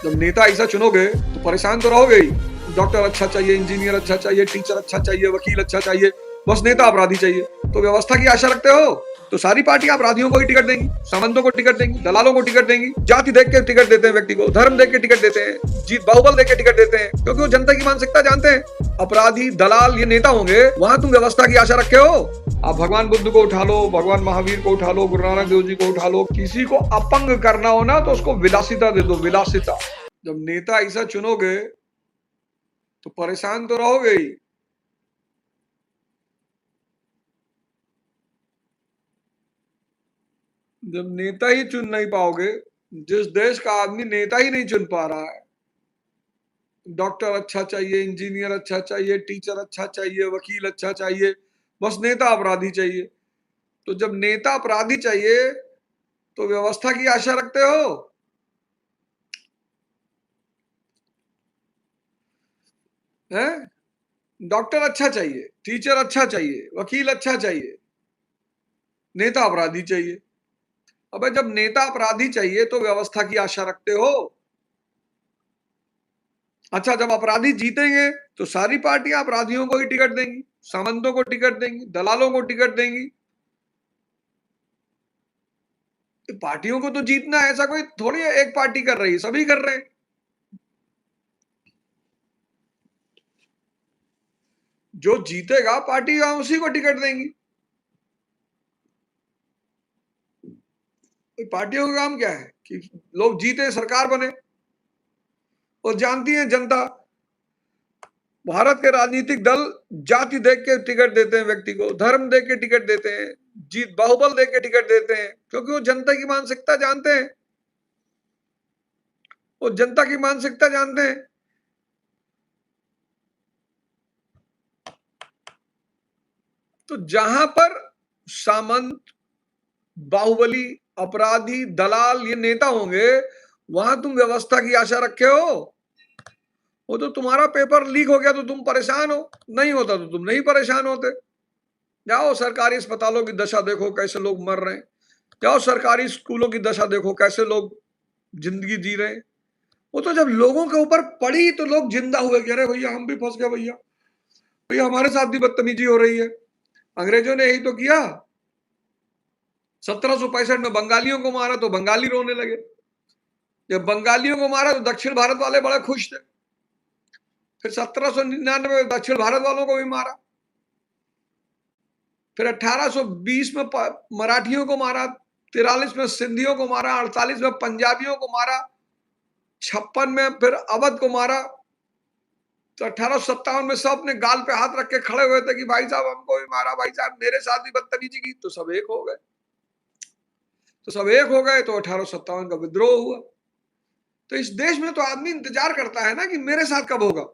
जब नेता ऐसा चुनोगे तो परेशान तो रहोगे ही। डॉक्टर अच्छा चाहिए, इंजीनियर अच्छा चाहिए, टीचर अच्छा चाहिए, वकील अच्छा चाहिए, बस नेता अपराधी चाहिए। तो व्यवस्था की आशा रखते हो तो सारी पार्टियां अपराधियों को ही टिकट देंगी, सामंतों को टिकट देंगी, दलालों को टिकट देंगी, जाति देख के टिकट देते हैं व्यक्ति को, धर्म देख के टिकट देते हैं, जीत बाहुबल देख के टिकट देते हैं, क्योंकि वो जनता की मानसिकता जानते हैं। अपराधी दलाल ये नेता होंगे, वहां तुम व्यवस्था की आशा रखे हो। आप भगवान बुद्ध को उठा लो, भगवान महावीर को उठा लो, गुरु नानक देव जी को उठा लो, किसी को अपंग करना हो ना तो उसको विलासिता दे दो, विलासिता। जब नेता ऐसा चुनोगे तो परेशान तो रहोगे ही। जब नेता ही चुन नहीं पाओगे, जिस देश का आदमी नेता ही नहीं चुन पा रहा है, डॉक्टर अच्छा चाहिए, इंजीनियर अच्छा चाहिए, टीचर अच्छा चाहिए, वकील अच्छा चाहिए, बस नेता अपराधी चाहिए। तो जब नेता अपराधी चाहिए तो व्यवस्था की आशा रखते हो। हैं? डॉक्टर अच्छा चाहिए, टीचर अच्छा चाहिए, वकील अच्छा चाहिए, नेता अपराधी चाहिए। अबे जब नेता अपराधी चाहिए तो व्यवस्था की आशा रखते हो। अच्छा, जब अपराधी जीतेंगे तो सारी पार्टियां अपराधियों को ही टिकट देंगी, सामंतों को टिकट देंगी, दलालों को टिकट देंगी। तो पार्टियों को तो जीतना है, ऐसा कोई थोड़ी है एक पार्टी कर रही है, सभी कर रहे हैं। जो जीतेगा पार्टी उसी को टिकट देंगी। तो पार्टियों का काम क्या है कि लोग जीते, सरकार बने। और जानती है जनता, भारत के राजनीतिक दल जाति देख के टिकट देते हैं व्यक्ति को, धर्म देख के टिकट देते हैं, जीत बाहुबल देख के टिकट देते हैं, क्योंकि वो जनता की मानसिकता जानते हैं। वो जनता की मानसिकता जानते हैं। तो जहां पर सामंत, बाहुबली, अपराधी, दलाल ये नेता होंगे, वहां तुम व्यवस्था की आशा रखे हो। वो तो तुम्हारा पेपर लीक हो गया तो तुम परेशान हो, नहीं होता तो तुम नहीं परेशान होते। जाओ सरकारी अस्पतालों की दशा देखो, कैसे लोग मर रहे हैं। जाओ सरकारी स्कूलों की दशा देखो, कैसे लोग जिंदगी जी रहे हैं। वो तो जब लोगों के ऊपर पड़ी तो लोग जिंदा हुए, कह रहे भैया हम भी फंस गए, भैया भैया हमारे साथ भी बदतमीजी हो रही है। अंग्रेजों ने यही तो किया। 1765 में बंगालियों को मारा तो बंगाली रोने लगे। जब बंगालियों को मारा तो दक्षिण भारत वाले बड़े खुश थे। फिर 1799 में दक्षिण भारत वालों को भी मारा। फिर 1820 में मराठियों को मारा, 43 में सिंधियों को मारा, 48 में पंजाबियों को मारा, 56 में फिर अवध को मारा। तो 1857 में सब ने गाल पे हाथ रख के खड़े हुए थे कि भाई साहब हमको भी मारा, भाई साहब मेरे साथ भी बदतमीजी की, तो सब एक हो गए। तो सब एक हो गए तो 1857 का विद्रोह हुआ। तो इस देश में तो आदमी इंतजार करता है ना कि मेरे साथ कब होगा।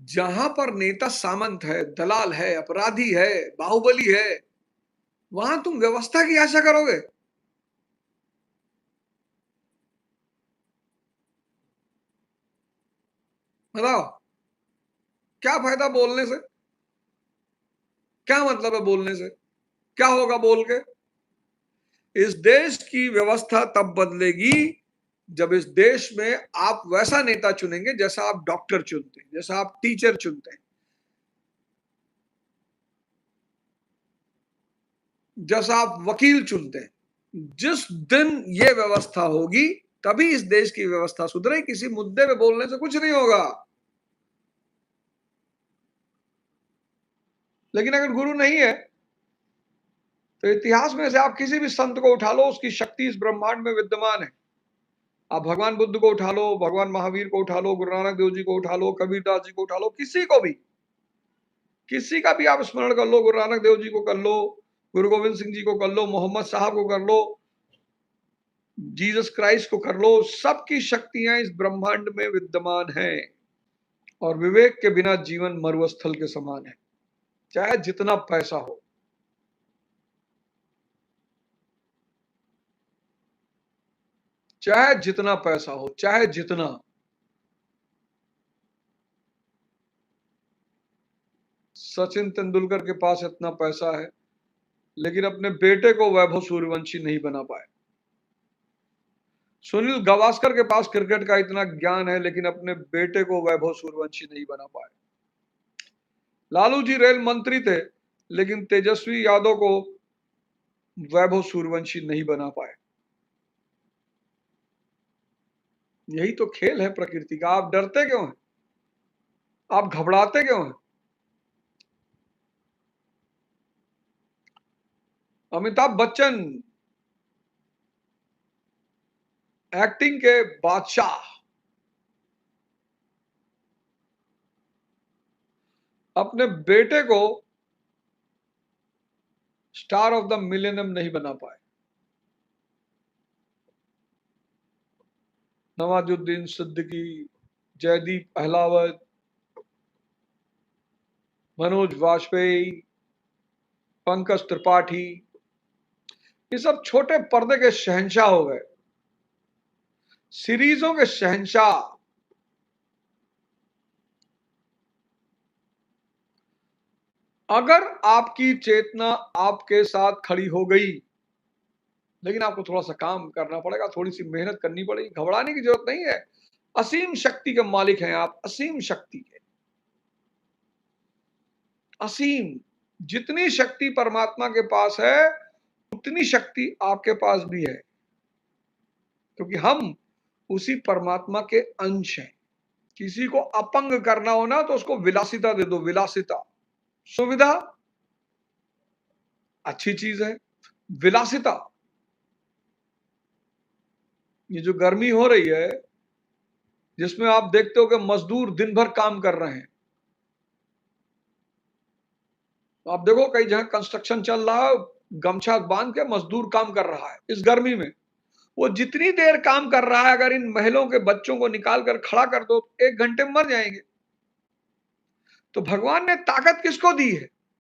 जहां पर नेता सामंत है, दलाल है, अपराधी है, बाहुबली है, वहां तुम व्यवस्था की आशा करोगे। बताओ क्या फायदा बोलने से, क्या मतलब है बोलने से, क्या होगा बोल के। इस देश की व्यवस्था तब बदलेगी जब इस देश में आप वैसा नेता चुनेंगे जैसा आप डॉक्टर चुनते हैं, जैसा आप टीचर चुनते हैं, जैसा आप वकील चुनते हैं। जिस दिन ये व्यवस्था होगी तभी इस देश की व्यवस्था सुधरे। किसी मुद्दे पे बोलने से कुछ नहीं होगा। लेकिन अगर गुरु नहीं है तो इतिहास में से आप किसी भी संत को उठा लो, उसकी शक्ति इस ब्रह्मांड में विद्यमान है। आप भगवान बुद्ध को उठा लो, भगवान महावीर को उठा लो, गुरु नानक देव जी को उठा लो, कबीरदास जी को उठा लो, किसी को भी, किसी का भी आप स्मरण कर लो, गुरु नानक देव जी को कर लो, गुरु गोविंद सिंह जी को कर लो, मोहम्मद साहब को कर लो, जीसस क्राइस्ट को कर लो। सबकी शक्तियां इस ब्रह्मांड में विद्यमान हैं। और विवेक के बिना जीवन मरुस्थल के समान है, चाहे जितना पैसा हो। चाहे जितना पैसा हो, चाहे जितना। सचिन तेंदुलकर के पास इतना पैसा है, लेकिन अपने बेटे को वैभव सूर्यवंशी नहीं बना पाए। सुनील गावस्कर के पास क्रिकेट का इतना ज्ञान है, लेकिन अपने बेटे को वैभव सूर्यवंशी नहीं बना पाए। लालू जी रेल मंत्री थे, लेकिन तेजस्वी यादव को वैभव सूर्यवंशी नहीं बना पाए। यही तो खेल है प्रकृति का। आप डरते क्यों हैं? आप घबराते क्यों हैं? अमिताभ बच्चन एक्टिंग के बादशाह, अपने बेटे को स्टार ऑफ द मिलेनियम नहीं बना पाए। नवाजुद्दीन सिद्दीकी, जयदीप अहलावत, मनोज वाजपेयी, पंकज त्रिपाठी, ये सब छोटे पर्दे के शहंशाह हो गए, सीरीजों के शहंशाह। अगर आपकी चेतना आपके साथ खड़ी हो गई, लेकिन आपको थोड़ा सा काम करना पड़ेगा, थोड़ी सी मेहनत करनी पड़ेगी। घबराने की जरूरत नहीं है। असीम शक्ति के मालिक हैं आप, असीम शक्ति के। असीम, जितनी शक्ति परमात्मा के पास है, उतनी शक्ति आपके पास भी है, क्योंकि हम उसी परमात्मा के अंश हैं। किसी को अपंग करना हो ना, तो उसको विलासिता दे दो। विलासिता, सुविधा अच्छी चीज है, विलासिता। ये जो गर्मी हो रही है, जिसमें आप देखते हो कि मजदूर दिन भर काम कर रहे हैं। आप देखो कई जगह कंस्ट्रक्शन चल रहा है, गमछा बांध के मजदूर काम कर रहा है इस गर्मी में। वो जितनी देर काम कर रहा है, अगर इन महिलाओं के बच्चों को निकाल कर खड़ा कर दो, 1 घंटे में मर जाएंगे। तो भगवान ने ताकत किसको दी है?